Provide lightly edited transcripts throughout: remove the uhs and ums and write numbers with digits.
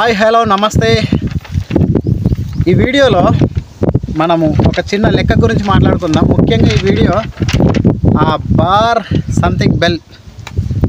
Hi hello నమస్తే. ఈ వీడియోలో మనము ఒక చిన్న లెక్క గురించి మాట్లాడుకుందాం. ముఖ్యంగా ఈ వీడియో ఆ బార్ సంథింగ్ బెల్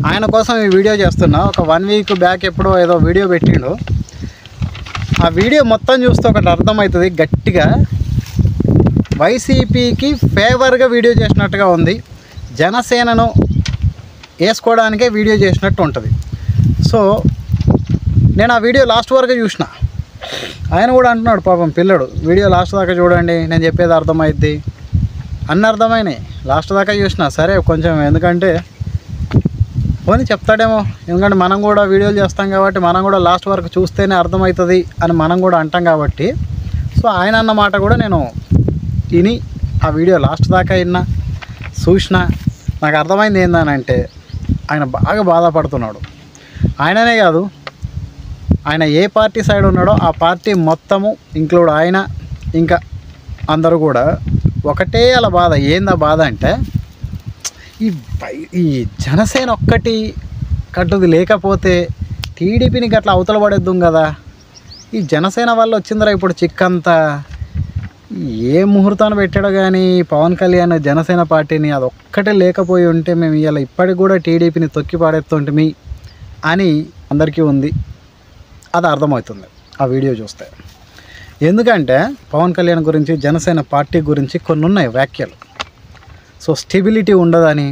ఆయన కోసం ఈ వీడియో చేస్తున్నా. ఒక 1 వీక్ బ్యాక్ ఎప్పుడో ఏదో వీడియో పెట్టిండు. ఆ వీడియో మొత్తం చూస్తే ఒకటి అర్థమవుతుంది, గట్టిగా వైసీపీకి ఫేవర్గా వీడియో చేసినట్టుగా ఉంది, జనసేనను వేసుకోవడానికే వీడియో చేసినట్టు ఉంటుంది. సో నేను ఆ వీడియో లాస్ట్ వరకు చూసిన. ఆయన కూడా అంటున్నాడు పాపం పిల్లడు, వీడియో లాస్ట్ దాకా చూడండి, నేను చెప్పేది అర్థమైద్ది అన్నీ అర్థమైనాయి. లాస్ట్ దాకా చూసిన. సరే కొంచెం, ఎందుకంటే పోనీ చెప్తాడేమో, ఎందుకంటే మనం కూడా వీడియోలు చేస్తాం కాబట్టి మనం కూడా లాస్ట్ వరకు చూస్తేనే అర్థమవుతుంది అని మనం కూడా అంటాం కాబట్టి. సో ఆయన అన్న మాట కూడా నేను విని ఆ వీడియో లాస్ట్ దాకా విన్నా, చూసిన. నాకు అర్థమైంది ఏందనంటే ఆయన బాగా బాధపడుతున్నాడు. ఆయననే కాదు, ఆయన ఏ పార్టీ సైడ్ ఉన్నాడో ఆ పార్టీ మొత్తము ఇంక్లూడ్ ఆయన ఇంకా అందరూ కూడా ఒకటే అలా బాధ. ఏందా బాధ అంటే ఈ జనసేన ఒక్కటి కట్టుది లేకపోతే టీడీపీని గట్లా అవతల పడేద్దాం కదా. ఈ జనసేన వల్ల వచ్చిందిరా ఇప్పుడు చిక్కంతా. ఏ ముహూర్తాన్ని పెట్టాడో కానీ పవన్ కళ్యాణ్ జనసేన పార్టీని అది ఒక్కటే లేకపోయి ఉంటే మేము ఇలా ఇప్పటికి కూడా టీడీపీని తొక్కి పాడేస్తుంటిమి అని అందరికీ ఉంది. అది అర్థమవుతుంది ఆ వీడియో చూస్తే. ఎందుకంటే పవన్ కళ్యాణ్ గురించి, జనసేన పార్టీ గురించి కొన్ని ఉన్నాయి వ్యాఖ్యలు. సో స్టెబిలిటీ ఉండదని,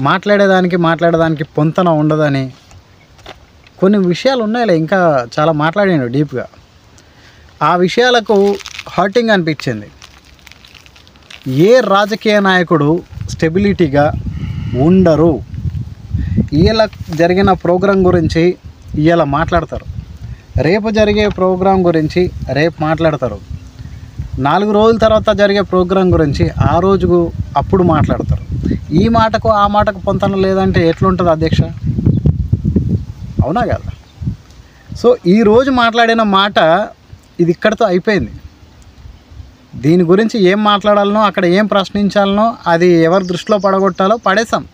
మాట్లాడేదానికి పొంతన ఉండదని కొన్ని విషయాలు ఉన్నాయిలే. ఇంకా చాలా మాట్లాడాడు డీప్గా. ఆ విషయాలకు హర్టింగ్ అనిపించింది. ఏ రాజకీయ నాయకుడు స్టెబిలిటీగా ఉండరు. ఇలా జరిగిన ప్రోగ్రాం గురించి ఇలా మాట్లాడతారు, రేపు జరిగే ప్రోగ్రాం గురించి రేపు మాట్లాడతారు, 4 రోజుల తర్వాత జరిగే ప్రోగ్రాం గురించి ఆ రోజుకు అప్పుడు మాట్లాడతారు. ఈ మాటకు ఆ మాటకు పొంతన లేదంటే ఎట్లుంటుంది అధ్యక్ష? అవునా కదా? సో ఈరోజు మాట్లాడిన మాట ఇది ఇక్కడితో అయిపోయింది. దీని గురించి ఏం మాట్లాడాలనో, అక్కడ ఏం ప్రశ్నించాలనో, అది ఎవరి దృష్టిలో పడగొట్టాలో పడేసాం.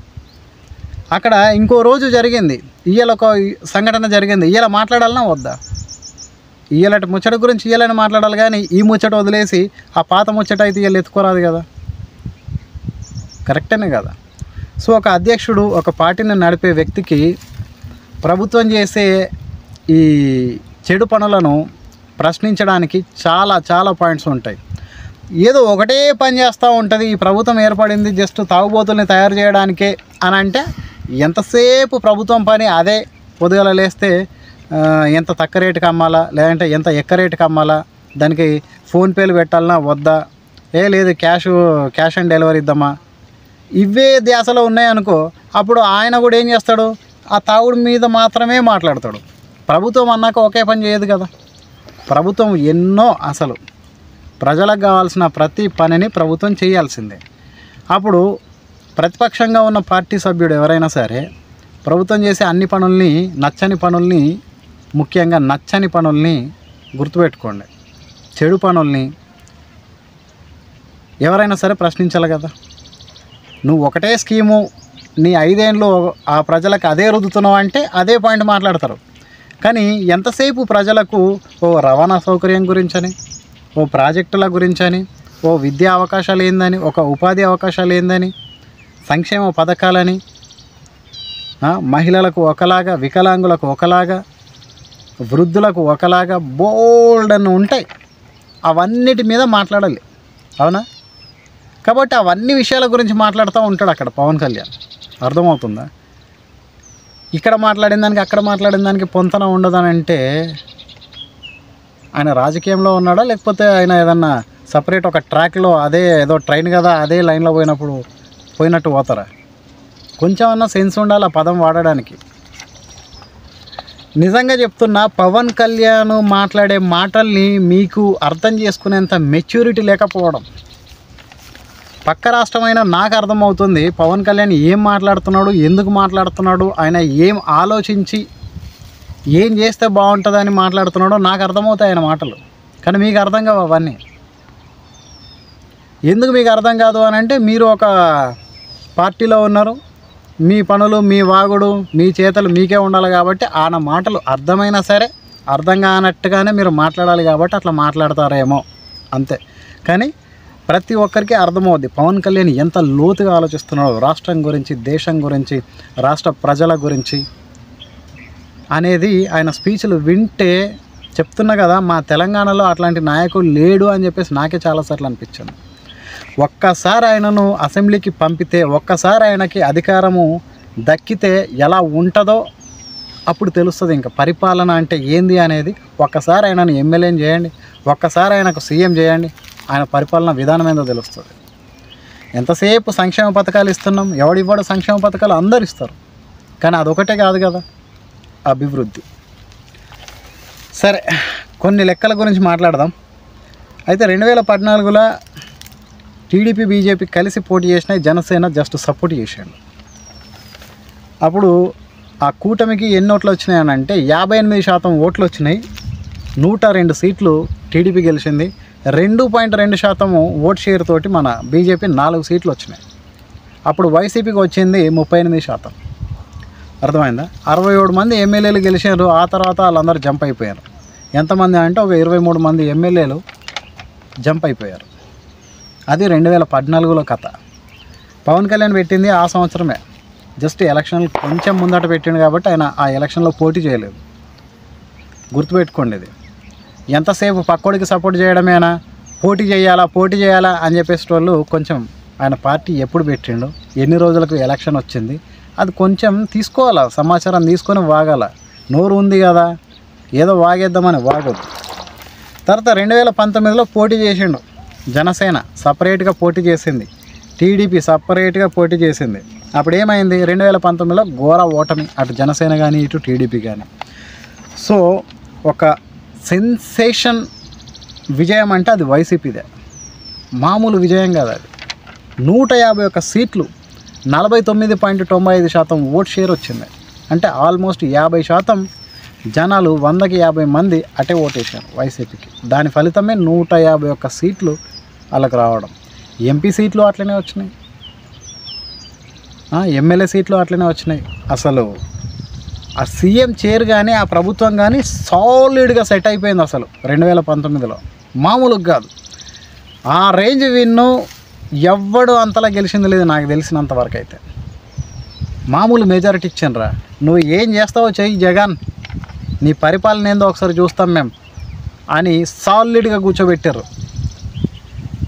అక్కడ ఇంకో రోజు జరిగింది, ఇయ్యాల ఒక సంఘటన జరిగింది, ఇయ్యాల మాట్లాడాలన్నా వద్దా? ఇయ్యాలటి ముచ్చట గురించి ఇయ్యాలని మాట్లాడాలి కానీ ఈ ముచ్చట వదిలేసి ఆ పాత ముచ్చట అయితే ఇయ్యాలి ఎత్తుకోరాదు కదా. కరెక్టేనే కదా? సో ఒక అధ్యక్షుడు, ఒక పార్టీని నడిపే వ్యక్తికి ప్రభుత్వం చేసే ఈ చెడు పనులను ప్రశ్నించడానికి చాలా చాలా పాయింట్స్ ఉంటాయి. ఏదో ఒకటే పని చేస్తూ ఉంటుంది, ఈ ప్రభుత్వం ఏర్పడింది జస్ట్ తాగుబోతుల్ని తయారు చేయడానికే అని అంటే ఎంతసేపు ప్రభుత్వం పని అదే. పొద్దుగల లేస్తే ఎంత తక్కువ రేటుకి అమ్మాలా, లేదంటే ఎంత ఎక్కువ రేటుకి అమ్మాలా, దానికి ఫోన్పేలు పెట్టాలన్నా వద్దా, లేదు క్యాష్ ఆన్ డెలివరీ ఇద్దామా, ఇవే ధ్యాసలో ఉన్నాయనుకో. అప్పుడు ఆయన కూడా ఏం చేస్తాడు, ఆ తాగుడు మీద మాత్రమే మాట్లాడతాడు. ప్రభుత్వం అన్నాక ఒకే పని చేయదు కదా. ప్రభుత్వం ఎన్నో, అసలు ప్రజలకు కావాల్సిన ప్రతి పనిని ప్రభుత్వం చేయాల్సిందే. అప్పుడు ప్రతిపక్షంగా ఉన్న పార్టీ సభ్యుడు ఎవరైనా సరే ప్రభుత్వం చేసే అన్ని పనుల్ని, నచ్చని పనుల్ని, ముఖ్యంగా నచ్చని పనుల్ని గుర్తుపెట్టుకోండి. చెడు పనుల్ని ఎవరైనా సరే ప్రశ్నించాలి కదా. నువ్వు ఒకటే స్కీము నీ 5 ఏళ్ళు ఆ ప్రజలకు అదే రుద్దుతున్నావు అంటే అదే పాయింట్ మాట్లాడతారు. కానీ ఎంతసేపు ప్రజలకు ఓ రవాణా సౌకర్యం గురించని, ఓ ప్రాజెక్టుల గురించని, ఓ విద్యా అవకాశాలు ఏందని, ఒక ఉపాధి అవకాశాలు ఏందని, సంక్షేమ పథకాలని, మహిళలకు ఒకలాగా, వికలాంగులకు ఒకలాగా, వృద్ధులకు ఒకలాగా బోల్డ్ అని ఉంటాయి. అవన్నిటి మీద మాట్లాడాలి, అవునా? కాబట్టి అవన్నీ విషయాల గురించి మాట్లాడుతూ ఉంటాడు అక్కడ పవన్ కళ్యాణ్. అర్థమవుతుందా? ఇక్కడ మాట్లాడిన దానికి అక్కడ మాట్లాడిన దానికి పొంతన ఉండదని అంటే ఆయన రాజకీయంలో ఉన్నాడా, లేకపోతే ఆయన ఏదన్నా సపరేట్ ఒక ట్రాక్లో అదే ఏదో ట్రైన్ కదా అదే లైన్లో పోయినట్టు పోతారా? కొంచెం అన్నా సెన్స్ ఉండాలి ఆ పదం వాడడానికి. నిజంగా చెప్తున్నా, పవన్ కళ్యాణ్ మాట్లాడే మాటల్ని మీకు అర్థం చేసుకునేంత మెచ్యూరిటీ లేకపోవడం. పక్క రాష్ట్రమైన నాకు అర్థమవుతుంది పవన్ కళ్యాణ్ ఏం మాట్లాడుతున్నాడు, ఎందుకు మాట్లాడుతున్నాడు, ఆయన ఏం ఆలోచించి ఏం చేస్తే బాగుంటుందని మాట్లాడుతున్నాడో నాకు అర్థమవుతాయి ఆయన మాటలు. కానీ మీకు అర్థం కావు అవన్నీ. ఎందుకు మీకు అర్థం కాదు అని అంటే మీరు ఒక పార్టీలో ఉన్నారు, మీ పనులు, మీ వాగుడు, మీ చేతలు మీకే ఉండాలి కాబట్టి ఆయన మాటలు అర్థమైనా సరే అర్థం కానట్టుగానే మీరు మాట్లాడాలి కాబట్టి అట్లా మాట్లాడతారేమో అంతే. కానీ ప్రతి ఒక్కరికి అర్థమవుద్ది పవన్ కళ్యాణ్ ఎంత లోతుగా ఆలోచిస్తున్నాడో రాష్ట్రం గురించి, దేశం గురించి, రాష్ట్ర ప్రజల గురించి అనేది ఆయన స్పీచ్లు వింటే చెప్తున్నా కదా, మా తెలంగాణలో అట్లాంటి నాయకుడు లేడు అని చెప్పేసి నాకే చాలాసార్లు అనిపించింది. ఒక్కసారి ఆయనను అసెంబ్లీకి పంపితే, ఒక్కసారి ఆయనకి అధికారము దక్కితే ఎలా ఉంటుందో అప్పుడు తెలుస్తుంది ఇంకా పరిపాలన అంటే ఏంది అనేది. ఒక్కసారి ఆయనను ఎమ్మెల్యేని చేయండి, ఒక్కసారి ఆయనకు సీఎం చేయండి, ఆయన పరిపాలన విధానం ఏందో తెలుస్తుంది. ఎంతసేపు సంక్షేమ పథకాలు ఇస్తున్నాం, ఎవడివ్వడు సంక్షేమ పథకాలు అందరు ఇస్తారు, కానీ అదొకటే కాదు కదా అభివృద్ధి. సరే, కొన్ని లెక్కల గురించి మాట్లాడదాం. అయితే 2014లో టీడీపీ బీజేపీ కలిసి పోటీ చేసినాయి, జనసేన జస్ట్ సపోర్ట్ చేసాడు. అప్పుడు ఆ కూటమికి ఎన్ని ఓట్లు వచ్చినాయి అని అంటే 58% ఓట్లు వచ్చినాయి, 102 సీట్లు టీడీపీ గెలిచింది, 2.2% ఓట్ షేర్ తోటి మన బీజేపీ 4 సీట్లు వచ్చినాయి. అప్పుడు వైసీపీకి వచ్చింది 38%. అర్థమైందా? 67 మంది ఎమ్మెల్యేలు గెలిచారు. ఆ తర్వాత వాళ్ళందరూ జంప్ అయిపోయారు. ఎంతమంది అంటే ఒక 23 మంది ఎమ్మెల్యేలు జంప్ అయిపోయారు. అది 2014లో కథ. పవన్ కళ్యాణ్ పెట్టింది ఆ సంవత్సరమే, జస్ట్ ఎలక్షన్లు కొంచెం ముందట పెట్టిండు కాబట్టి ఆయన ఆ ఎలక్షన్లో పోటీ చేయలేదు. గుర్తుపెట్టుకోండి, ఇది ఎంతసేపు పక్కోడికి సపోర్ట్ చేయడమేనా, పోటీ చేయాలా అని చెప్పేసి వాళ్ళు కొంచెం ఆయన పార్టీ ఎప్పుడు పెట్టిండు, ఎన్ని రోజులకు ఎలక్షన్ వచ్చింది, అది కొంచెం తీసుకోవాలా, సమాచారం తీసుకొని వాగాల. నోరు ఉంది కదా ఏదో వాగేద్దామని వాగొద్దు. తర్వాత 2019లో పోటీ చేసిండు, జనసేన సపరేట్గా పోటీ చేసింది, టీడీపీ సపరేట్గా పోటీ చేసింది. అప్పుడు ఏమైంది? 2019లో ఘోర ఓటమి, అటు జనసేన కానీ ఇటు టీడీపీ కానీ. సో ఒక సెన్సేషన్ విజయం అంటే అది వైసీపీదే, మామూలు విజయం కాదు అది. 151 సీట్లు, 49.95% ఓట్ షేర్ వచ్చింది. అంటే ఆల్మోస్ట్ 50% జనాలు 100కి 50 మంది అటే ఓటేశారు వైసీపీకి. దాని ఫలితమే 151 సీట్లు వాళ్ళకి రావడం. ఎంపీ సీట్లు అట్లనే వచ్చినాయి, ఎమ్మెల్యే సీట్లు అట్లనే వచ్చినాయి. అసలు ఆ సీఎం చైర్ కానీ ఆ ప్రభుత్వం కానీ సాలిడ్గా సెట్ అయిపోయింది అసలు 2019లో, మామూలుగా కాదు. ఆ రేంజ్ విన్ను ఎవ్వడు అంతలా గెలిచింది లేదు నాకు తెలిసినంత వరకు అయితే. మామూలు మెజారిటీ ఇచ్చానురా, నువ్వు ఏం చేస్తావో చెయ్యి జగన్, నీ పరిపాలన ఏందో ఒకసారి చూస్తాం మేము అని సాలిడ్గా కూర్చోబెట్టారు.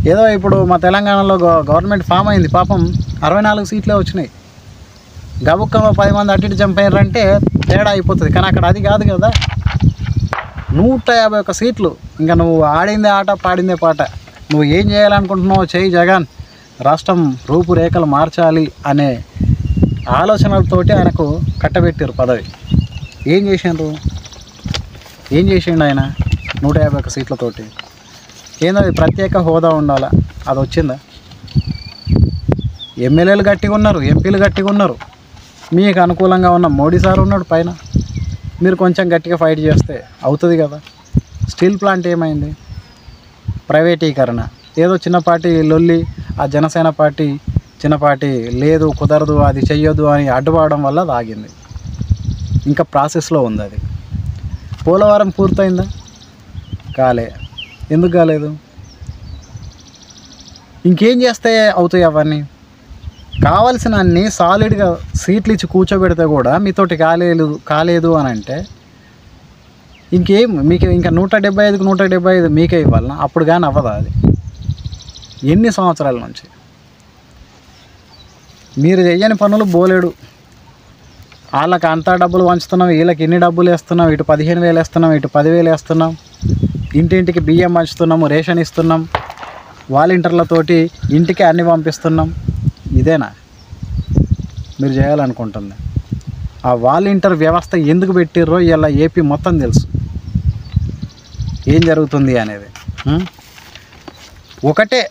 ఏదో ఇప్పుడు మా తెలంగాణలో గవర్నమెంట్ ఫామ్ అయింది, పాపం 64 సీట్లే వచ్చినాయి. గబుక్కలో 10 మంది అటు ఇటు చంపారంటే తేడా అయిపోతుంది. కానీ అక్కడ అది కాదు కదా, 151 సీట్లు. ఇంకా నువ్వు ఆడిందే ఆట, పాడిందే పాట. నువ్వు ఏం చేయాలనుకుంటున్నావు చెయ్యి జగన్, రాష్ట్రం రూపురేఖలు మార్చాలి అనే ఆలోచనలతోటి ఆయనకు కట్టబెట్టారు పదవి. ఏం చేసిండు ఆయన 151 సీట్లతోటి? ఏందో అది ప్రత్యేక హోదా ఉండాలా, అది వచ్చిందా? ఎమ్మెల్యేలు గట్టిగా ఉన్నారు, ఎంపీలు గట్టిగా ఉన్నారు, మీకు అనుకూలంగా ఉన్న మోడీ సార్ ఉన్నాడు పైన, మీరు కొంచెం గట్టిగా ఫైట్ చేస్తే అవుతుంది కదా. స్టీల్ ప్లాంట్ ఏమైంది? ప్రైవేటీకరణ. ఏదో చిన్నపాటి లొల్లి, ఆ జనసేన పార్టీ చిన్నపాటి లేదు కుదరదు అది చెయ్యొద్దు అని అడ్డుపడడం వల్ల అది ఆగింది. ఇంకా ప్రాసెస్లో ఉంది అది. పోలవరం పూర్తయిందా? కాలే. ఎందుకు కాలేదు? ఇంకేం చేస్తే అవుతాయి అవన్నీ? కావాల్సిన అన్ని సాలిడ్గా సీట్లు ఇచ్చి కూర్చోబెడితే కూడా మీతోటి కాలేదు అని అంటే ఇంకేం మీకు ఇంకా 175కి 175 మీకే ఇవ్వాలన్నా? అప్పుడు కానీ అవ్వదా అది? ఎన్ని సంవత్సరాల నుంచి మీరు చెయ్యని పనులు బోలేడు. వాళ్ళకి అంతా డబ్బులు పంచుతున్నాం, వీళ్ళకి ఇన్ని డబ్బులు వేస్తున్నాం, ఇటు 15,000 వేస్తున్నాం, ఇటు 10,000 వేస్తున్నాం, ఇంటింటికి బియ్యం పంచుతున్నాము, రేషన్ ఇస్తున్నాం, వాలంటీర్లతోటి ఇంటికి అన్ని పంపిస్తున్నాం. ఇదేనా మీరు చేయాలనుకుంటుంది? ఆ వాలంటీర్ వ్యవస్థ ఎందుకు పెట్టిర్రో ఇలా ఏపీ మొత్తం తెలుసు ఏం జరుగుతుంది అనేది. ఒకటే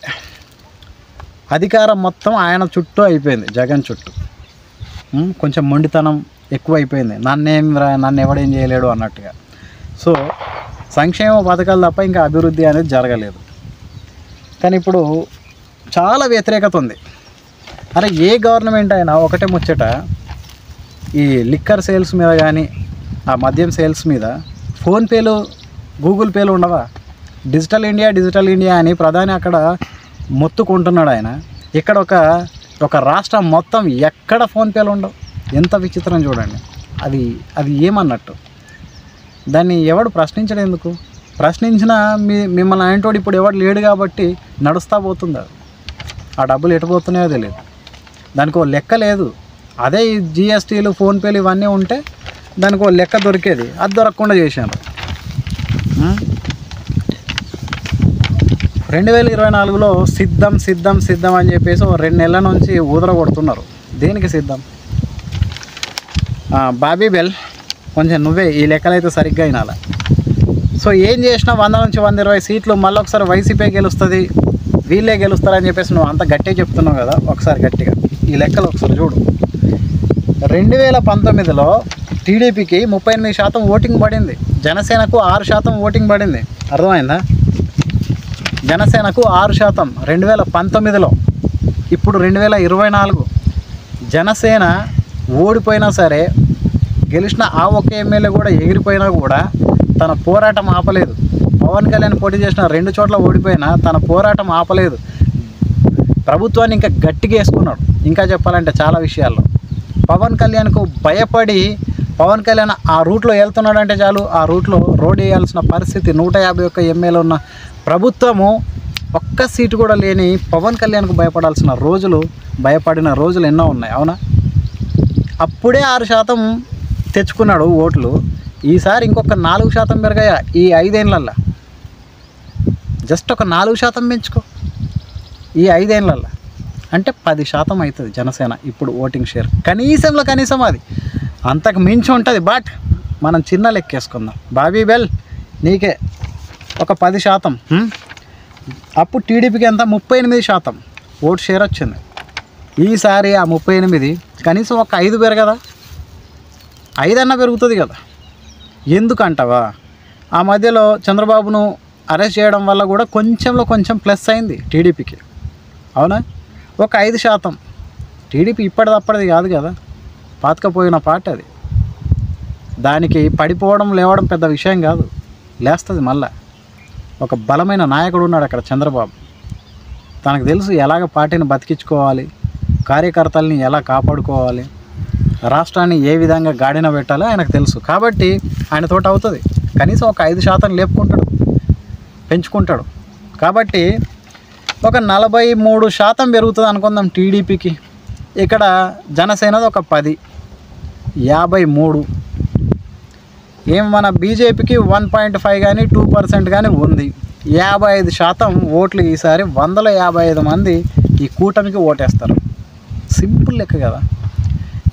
అధికారం మొత్తం ఆయన చుట్టూ అయిపోయింది, జగన్ చుట్టూ. కొంచెం మొండితనం ఎక్కువ అయిపోయింది, నన్ను ఎవడేం చేయలేడు అన్నట్టుగా. సో సంక్షేమ పథకాలు తప్ప ఇంకా అభివృద్ధి అనేది జరగలేదు. కానీ ఇప్పుడు చాలా వ్యతిరేకత ఉంది. అరే ఏ గవర్నమెంట్ అయినా ఒకటే ముచ్చట, ఈ లిక్కర్ సేల్స్ మీద కానీ ఆ మద్యం సేల్స్ మీద ఫోన్పేలు గూగుల్ పేలు ఉండవా? డిజిటల్ ఇండియా అని ప్రధాని అక్కడ మొత్తుకుంటున్నాడు ఆయన. ఇక్కడ ఒక రాష్ట్రం మొత్తం ఎక్కడ ఫోన్పేలు ఉండవు. ఎంత విచిత్రం చూడండి. అది ఏమన్నట్టు? దాన్ని ఎవడు ప్రశ్నించడం ఎందుకు? ప్రశ్నించినా మిమ్మల్ని అంటోడు ఇప్పుడు ఎవడు లేడు కాబట్టి నడుస్తూ పోతుంది. ఆ డబ్బులు ఎటుపోతున్నాయో తెలియదు. దానికి ఓ లెక్క లేదు. అదే ఈ జిఎస్టీలు ఫోన్పేలు ఇవన్నీ ఉంటే దానికి ఓ లెక్క దొరికేది. అది దొరకకుండా చేశాను. 2024లో సిద్ధం అని చెప్పేసి 2 నెలల నుంచి ఊదర కొడుతున్నారు. దేనికి సిద్ధం? బాబీ బెల్ కొంచెం నువ్వే ఈ లెక్కలైతే సరిగ్గా వినాలి. సో ఏం చేసినా 100 నుంచి 120 సీట్లు మళ్ళీ ఒకసారి వైసీపీ గెలుస్తుంది, వీళ్ళే గెలుస్తారని చెప్పేసి నువ్వు అంత గట్టిగా చెప్తున్నావు కదా. ఒకసారి గట్టిగా ఈ లెక్కలు ఒకసారి చూడు. 2019లో టీడీపీకి 38% ఓటింగ్ పడింది, జనసేనకు 6% ఓటింగ్ పడింది. అర్థమైందా? జనసేనకు 6% 2019లో. ఇప్పుడు 2024 జనసేన ఓడిపోయినా సరే, గెలిచిన ఆ ఒక్క ఎమ్మెల్యే కూడా ఎగిరిపోయినా కూడా తన పోరాటం ఆపలేదు. పవన్ కళ్యాణ్ పోటీ చేసిన 2 చోట్ల ఓడిపోయినా తన పోరాటం ఆపలేదు. ప్రభుత్వాన్ని ఇంకా గట్టిగా వేసుకున్నాడు. ఇంకా చెప్పాలంటే చాలా విషయాల్లో పవన్ కళ్యాణ్కు భయపడి పవన్ కళ్యాణ్ ఆ రూట్లో వెళ్తున్నాడంటే చాలు, ఆ రూట్లో రోడ్ వేయాల్సిన పరిస్థితి 151 ఎమ్మెల్యేలు ఉన్న ప్రభుత్వము ఒక్క సీటు కూడా లేని పవన్ కళ్యాణ్కు భయపడిన రోజులు ఎన్నో ఉన్నాయి. అవునా? అప్పుడే 6% తెచ్చుకున్నాడు ఓట్లు. ఈసారి ఇంకొక 4% పెరిగాయా ఈ 5 ఏళ్ళల్లో? జస్ట్ ఒక 4% పెంచుకో ఈ 5 ఏళ్ళల్లో, అంటే 10% అవుతుంది జనసేన ఇప్పుడు ఓటింగ్ షేర్. కనీసం అది అంతకు మించి ఉంటుంది. బట్ మనం చిన్న లెక్కేసుకుందాం. బాబీ బెల్ నీకే ఒక 10%. అప్పుడు టీడీపీకి ఎంత? 38% ఓటు షేర్ వచ్చింది. ఈసారి ఆ 38 కనీసం ఒక 5 పెరగదా? 5 అన్నా పెరుగుతుంది కదా. ఎందుకంటావా? ఆ మధ్యలో చంద్రబాబును అరెస్ట్ చేయడం వల్ల కూడా కొంచెం ప్లస్ అయింది టీడీపీకి. అవునా? ఒక 5%. టీడీపీ ఇప్పటిదప్పటిది కాదు కదా, పాతకపోయిన పార్టీ అది. దానికి పడిపోవడం లేవడం పెద్ద విషయం కాదు, లేస్తుంది మళ్ళా. ఒక బలమైన నాయకుడు ఉన్నాడు అక్కడ చంద్రబాబు. తనకు తెలుసు ఎలాగ పార్టీని బతికించుకోవాలి, కార్యకర్తల్ని ఎలా కాపాడుకోవాలి, రాష్ట్రాన్ని ఏ విధంగా గాడిన పెట్టాలో ఆయనకు తెలుసు. కాబట్టి ఆయనతోటి అవుతుంది. కనీసం ఒక 5% లేపుకుంటాడు, పెంచుకుంటాడు. కాబట్టి ఒక 43% పెరుగుతుంది అనుకుందాం టీడీపీకి. ఇక్కడ జనసేనది ఒక 10, 53. మన బీజేపీకి 1.5 కానీ 2% కానీ ఉంది. 55% ఓట్లు ఈసారి 155 మంది ఈ కూటమికి ఓటేస్తారు. సింపుల్ లెక్క కదా.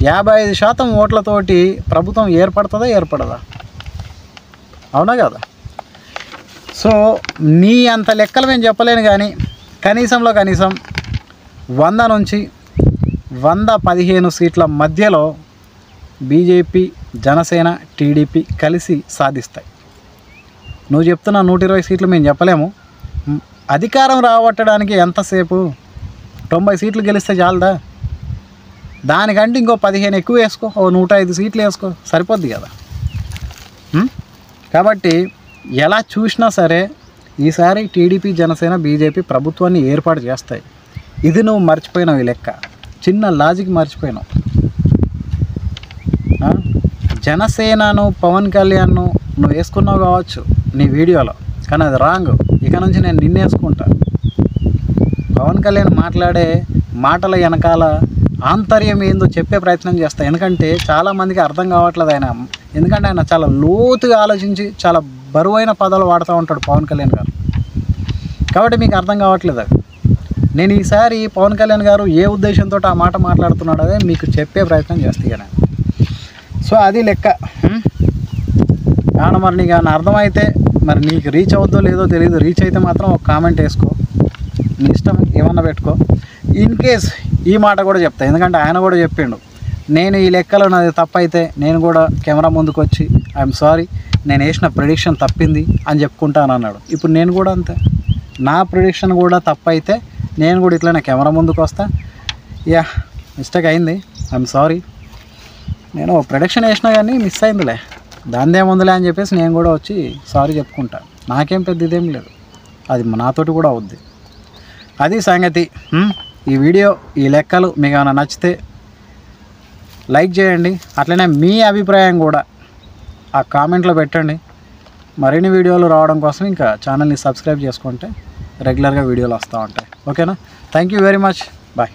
55% ఓట్లతోటి ప్రభుత్వం ఏర్పడదా? అవునా కదా? సో నీ అంత లెక్కలు మేము చెప్పలేను, కానీ కనీసం 100 నుంచి 115 సీట్ల మధ్యలో బీజేపీ, జనసేన, టీడీపీ కలిసి సాధిస్తాయి. నువ్వు చెప్తున్న 120 సీట్లు మేము చెప్పలేము. అధికారం రాబట్టడానికి ఎంతసేపు? 90 సీట్లు గెలిస్తే చాలదా? దానికంటే ఇంకో 15 ఎక్కువ వేసుకో, 105 సీట్లు వేసుకో, సరిపోద్ది కదా. కాబట్టి ఎలా చూసినా సరే ఈసారి టీడీపీ, జనసేన, బీజేపీ ప్రభుత్వాన్ని ఏర్పాటు చేస్తాయి. ఇది నువ్వు మర్చిపోయినావు. ఈ లెక్క చిన్న లాజిక్ మర్చిపోయినావు. జనసేనను పవన్ కళ్యాణ్ను నువ్వు వేసుకున్నావు కావచ్చు నీ వీడియోలో, కానీ అది రాంగ్. ఇక నుంచి నేను నిన్ను వేసుకుంటా. పవన్ కళ్యాణ్ మాట్లాడే మాటల వెనకాల ఆంతర్యం ఏందో చెప్పే ప్రయత్నం చేస్తా. ఎందుకంటే చాలామందికి అర్థం కావట్లేదు ఎందుకంటే ఆయన చాలా లోతుగా ఆలోచించి చాలా బరువైన పదాలు వాడుతూ ఉంటాడు పవన్ కళ్యాణ్ గారు. కాబట్టి మీకు అర్థం కావట్లేదు అది. నేను ఈసారి పవన్ కళ్యాణ్ గారు ఏ ఉద్దేశంతో ఆ మాట మాట్లాడుతున్నాడో అదే మీకు చెప్పే ప్రయత్నం చేస్తాను. సో అది లెక్క. కావున మరి నీకు ఏమైనా అర్థమైతే, మరి నీకు రీచ్ అవుద్దో లేదో తెలియదు. రీచ్ అయితే మాత్రం ఒక కామెంట్ వేసుకో, నీ ఇష్టం ఏమన్నా పెట్టుకో. ఇన్ కేస్ ఈ మాట కూడా చెప్తా, ఎందుకంటే ఆయన కూడా చెప్పిండు, నేను ఈ లెక్కలో నాది తప్పైతే నేను కూడా కెమెరా ముందుకు వచ్చి ఐఎమ్ సారీ, నేను వేసిన ప్రిడిక్షన్ తప్పింది అని చెప్పుకుంటాను అన్నాడు. ఇప్పుడు నేను కూడా అంతే, నా ప్రిడిక్షన్ కూడా తప్పైతే నేను కూడా ఇట్లా కెమెరా ముందుకు వస్తా. మిస్టేక్ అయింది, ఐఎమ్ సారీ, నేను ప్రిడిక్షన్ వేసినా కానీ మిస్ అయిందిలే, దానిదేముందిలే అని చెప్పేసి నేను కూడా వచ్చి సారీ చెప్పుకుంటా. నాకేం పెద్ద ఇదేం లేదు, అది నాతోటి కూడా అవుద్ది. అది సంగతి. ఈ వీడియో, ఈ లెక్కలు మీకు ఏమైనా నచ్చితే లైక్ చేయండి. అట్లనే మీ అభిప్రాయం కూడా ఆ కామెంట్లో పెట్టండి. మరిన్ని వీడియోలు రావడం కోసం ఇంకా ఛానల్ని సబ్స్క్రైబ్ చేసుకుంటే రెగ్యులర్గా వీడియోలు వస్తూ ఉంటాయి. ఓకేనా? Thank you very much. Bye.